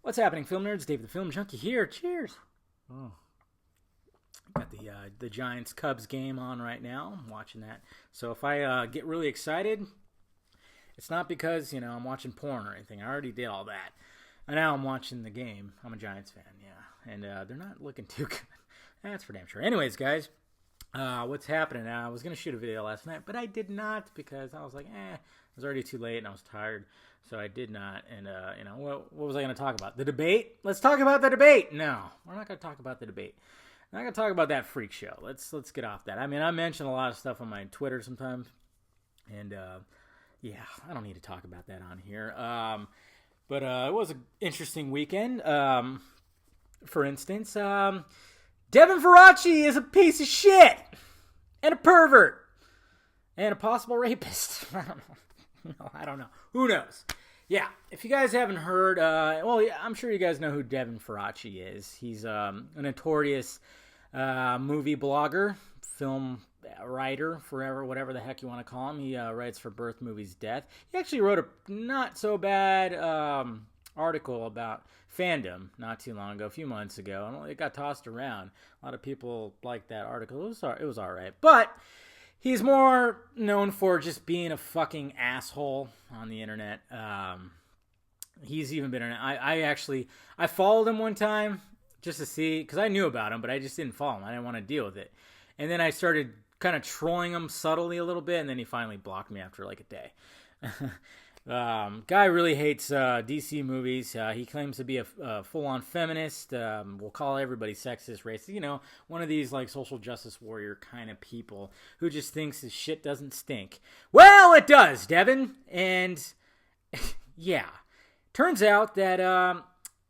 What's happening, film nerds? Dave the Film Junkie here. Cheers. Got the Giants Cubs game on right now. I'm watching that. So if I get really excited, it's not because I'm watching porn or anything. I already did all that. And now I'm watching the game. I'm a Giants fan, yeah. And they're not looking too good. That's for damn sure. Anyways, guys, what's happening now? I was gonna shoot a video last night, but I did not because I was like, it was already too late and I was tired. So I did not, and what was I going to talk about? The debate? Let's talk about the debate. No, we're not going to talk about the debate. I'm not going to talk about that freak show. Let's get off that. I mean, I mention a lot of stuff on my Twitter sometimes, and I don't need to talk about that on here. But it was an interesting weekend. For instance, Devin Faraci is a piece of shit, and a pervert, and a possible rapist. I don't know. No, I don't know. Who knows? Yeah, if you guys haven't heard, I'm sure you guys know who Devin Faraci is. He's a notorious movie blogger, film writer, forever, whatever the heck you want to call him. He writes for Birth, Movies, Death. He actually wrote a not so bad article about fandom not too long ago, a few months ago. And it got tossed around. A lot of people liked that article. It was all right. But he's more known for just being a fucking asshole on the internet. He's even been I followed him one time just to see, because I knew about him, but I just didn't follow him. I didn't want to deal with it. And then I started kind of trolling him subtly a little bit, and then he finally blocked me after like a day. Guy really hates DC movies. He claims to be a full-on feminist. We'll call everybody sexist, racist. One of these like social justice warrior kind of people who just thinks his shit doesn't stink. Well, it does, Devin. And yeah, turns out that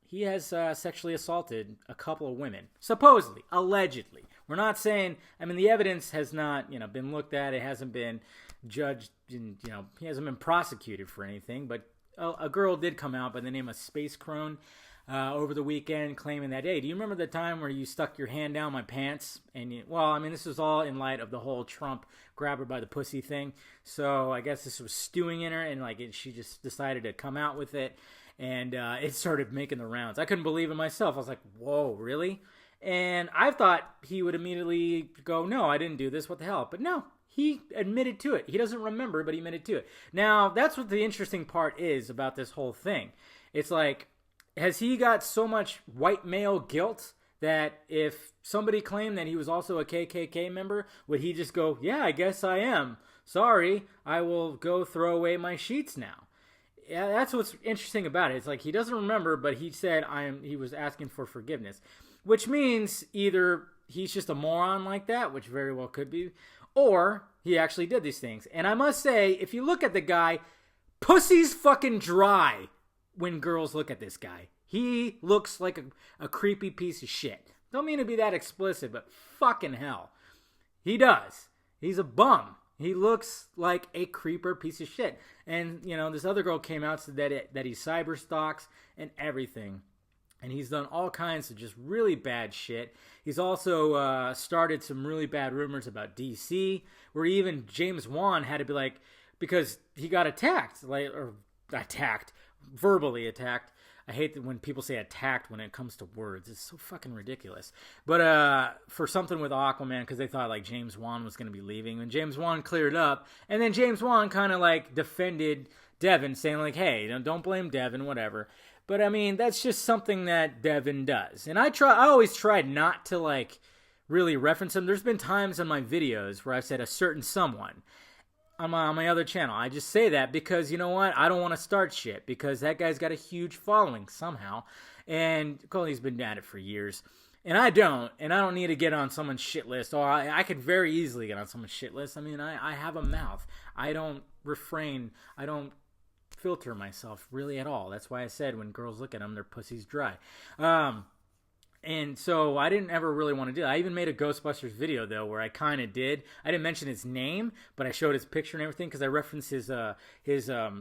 he has sexually assaulted a couple of women, supposedly, allegedly. We're not saying. I mean, the evidence has not been looked at. It hasn't been judged, and he hasn't been prosecuted for anything, but a girl did come out by the name of Space Crone over the weekend claiming that, hey, do you remember the time where you stuck your hand down my pants? And this was all in light of the whole Trump grab her by the pussy thing. So I guess this was stewing in her, and she just decided to come out with it, and it started making the rounds. I couldn't believe it myself. I was like, whoa, really? And I thought he would immediately go, no, I didn't do this. What the hell? But no. He admitted to it. He doesn't remember, but he admitted to it. Now, that's what the interesting part is about this whole thing. It's like, has he got so much white male guilt that if somebody claimed that he was also a KKK member, would he just go, yeah, I guess I am. Sorry, I will go throw away my sheets now. Yeah, that's what's interesting about it. It's like he doesn't remember, but he said he was asking for forgiveness, which means either he's just a moron like that, which very well could be, or he actually did these things. And I must say, if you look at the guy, pussy's fucking dry when girls look at this guy. He looks like a creepy piece of shit. Don't mean to be that explicit, but fucking hell. He does. He's a bum. He looks like a creeper piece of shit. And, this other girl came out and said that he cyber stalks and everything. And he's done all kinds of just really bad shit. He's also started some really bad rumors about DC, where even James Wan had to be like, because he got verbally attacked. I hate that when people say attacked when it comes to words. It's so fucking ridiculous. But for something with Aquaman, because they thought like James Wan was going to be leaving, and James Wan cleared up, and then James Wan kind of like defended Devin, saying like, hey, don't blame Devin, whatever. But I mean, that's just something that Devin does. And I always tried not to like really reference him. There's been times in my videos where I've said a certain someone on my other channel. I just say that because, you know what? I don't want to start shit because that guy's got a huge following somehow. And he's been at it for years. And I don't need to get on someone's shit list. Or I could very easily get on someone's shit list. I mean, I have a mouth. I don't refrain. I don't filter myself really at all. That's why I said when girls look at them, their pussy's dry. And so I didn't ever really want to do that. I even made a Ghostbusters video, though, where I kind of did. I didn't mention his name, but I showed his picture and everything because I referenced his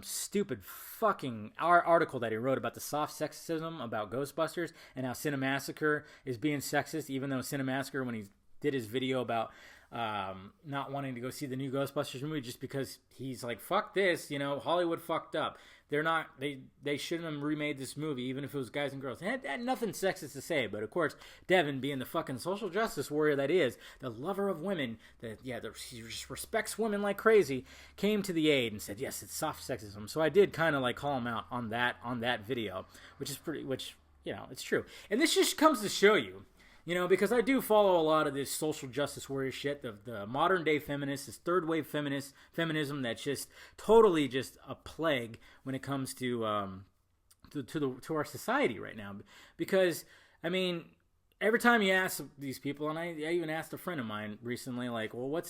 stupid fucking article that he wrote about the soft sexism about Ghostbusters and how Cinemassacre is being sexist, even though Cinemassacre, when he did his video about not wanting to go see the new Ghostbusters movie just because he's like, fuck this, Hollywood fucked up. They shouldn't have remade this movie, even if it was guys and girls. It had nothing sexist to say, but of course, Devin, being the fucking social justice warrior that is, the lover of women, he just respects women like crazy, came to the aid and said, yes, it's soft sexism. So I did kind of like call him out on that video, which it's true. And this just comes to show you, because I do follow a lot of this social justice warrior shit, the modern day feminists, this third wave feminism that's just totally just a plague when it comes to our society right now. Because I mean, every time you ask these people, and I even asked a friend of mine recently, like, well,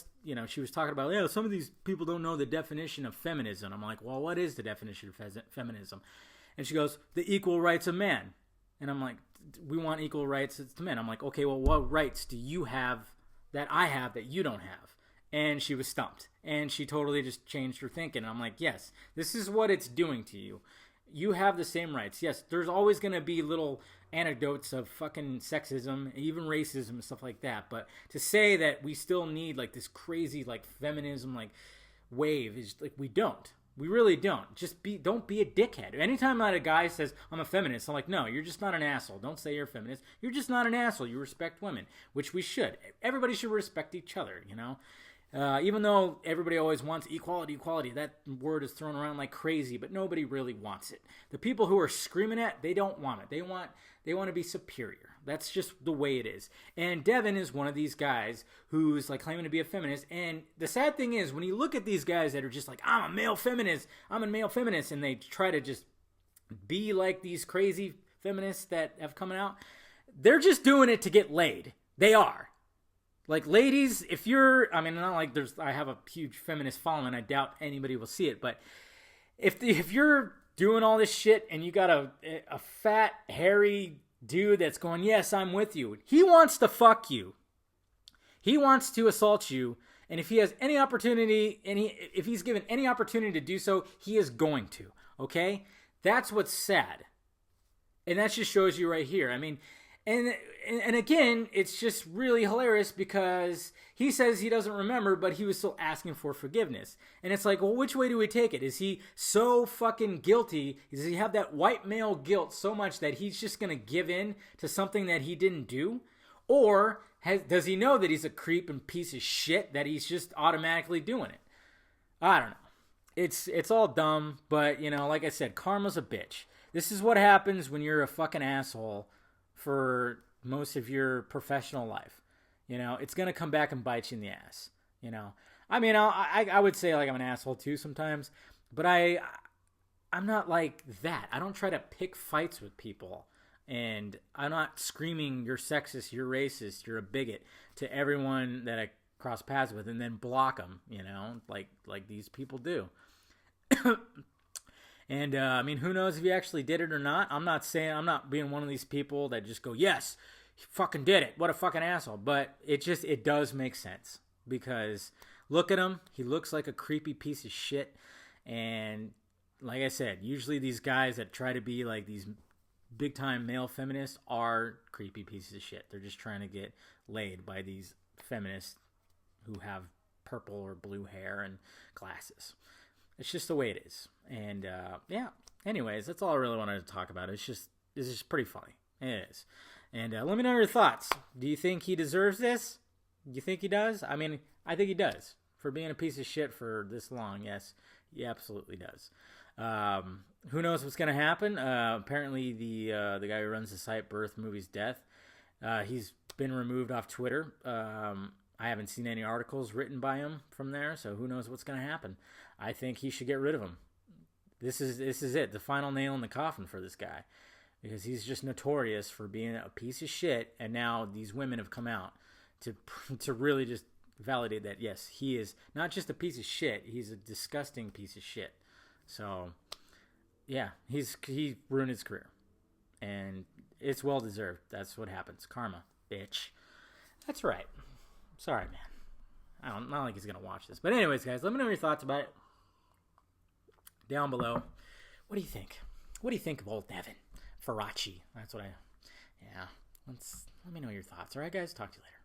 she was talking about, some of these people don't know the definition of feminism. I'm like, well, what is the definition of feminism? And she goes, the equal rights of man. And I'm like, we want equal rights to men. I'm like, okay, well, what rights do you have that I have that you don't have? And she was stumped. And she totally just changed her thinking. And I'm like, yes, this is what it's doing to you. You have the same rights. Yes, there's always going to be little anecdotes of fucking sexism, even racism and stuff like that. But to say that we still need like this crazy like feminism like wave is like, we don't. We really don't. Don't be a dickhead. Anytime that a guy says, I'm a feminist, I'm like, no, you're just not an asshole. Don't say you're a feminist. You're just not an asshole. You respect women, which we should. Everybody should respect each other, even though everybody always wants equality, that word is thrown around like crazy, but nobody really wants it. The people who are screaming it, they don't want it. They want to be superior. That's just the way it is. And Devin is one of these guys who's like claiming to be a feminist. And the sad thing is, when you look at these guys that are just like, I'm a male feminist, and they try to just be like these crazy feminists that have come out, they're just doing it to get laid. They are. Like, ladies, not like I have a huge feminist following. I doubt anybody will see it. But if you're doing all this shit and you got a fat, hairy dude that's going, yes, I'm with you. He wants to fuck you. He wants to assault you. And if he has any opportunity, if he's given any opportunity to do so, he is going to. Okay? That's what's sad. And that just shows you right here. I mean, and again, it's just really hilarious because he says he doesn't remember, but he was still asking for forgiveness. And it's like, well, which way do we take it? Is he so fucking guilty? Does he have that white male guilt so much that he's just going to give in to something that he didn't do? Or does he know that he's a creep and piece of shit that he's just automatically doing it? I don't know. It's all dumb, but, like I said, karma's a bitch. This is what happens when you're a fucking asshole for most of your professional life. It's going to come back and bite you in the ass. I mean, I would say like I'm an asshole too sometimes, but I'm not like that. I don't try to pick fights with people, and I'm not screaming, you're sexist, you're racist, you're a bigot to everyone that I cross paths with and then block them, like these people do. And, I mean, who knows if he actually did it or not. I'm not being one of these people that just go, yes, he fucking did it. What a fucking asshole. But it does make sense. Because look at him. He looks like a creepy piece of shit. And like I said, usually these guys that try to be like these big time male feminists are creepy pieces of shit. They're just trying to get laid by these feminists who have purple or blue hair and glasses. It's just the way it is. And, yeah. Anyways, that's all I really wanted to talk about. It's just pretty funny. It is. And let me know your thoughts. Do you think he deserves this? Do you think he does? I mean, I think he does. For being a piece of shit for this long, yes, he absolutely does. Who knows what's going to happen? Apparently, the guy who runs the site, Birth Movies Death, he's been removed off Twitter. I haven't seen any articles written by him from there, so who knows what's going to happen. I think he should get rid of him. This is it, the final nail in the coffin for this guy, because he's just notorious for being a piece of shit, and now these women have come out to really just validate that, yes, he is not just a piece of shit, he's a disgusting piece of shit. So, yeah, he ruined his career, and it's well deserved. That's what happens. Karma, bitch. That's right. Sorry, man. Not like he's going to watch this. But anyways, guys, let me know your thoughts about it down below. What do you think? What do you think of old Devin Faraci? That's what let me know your thoughts. All right, guys? Talk to you later.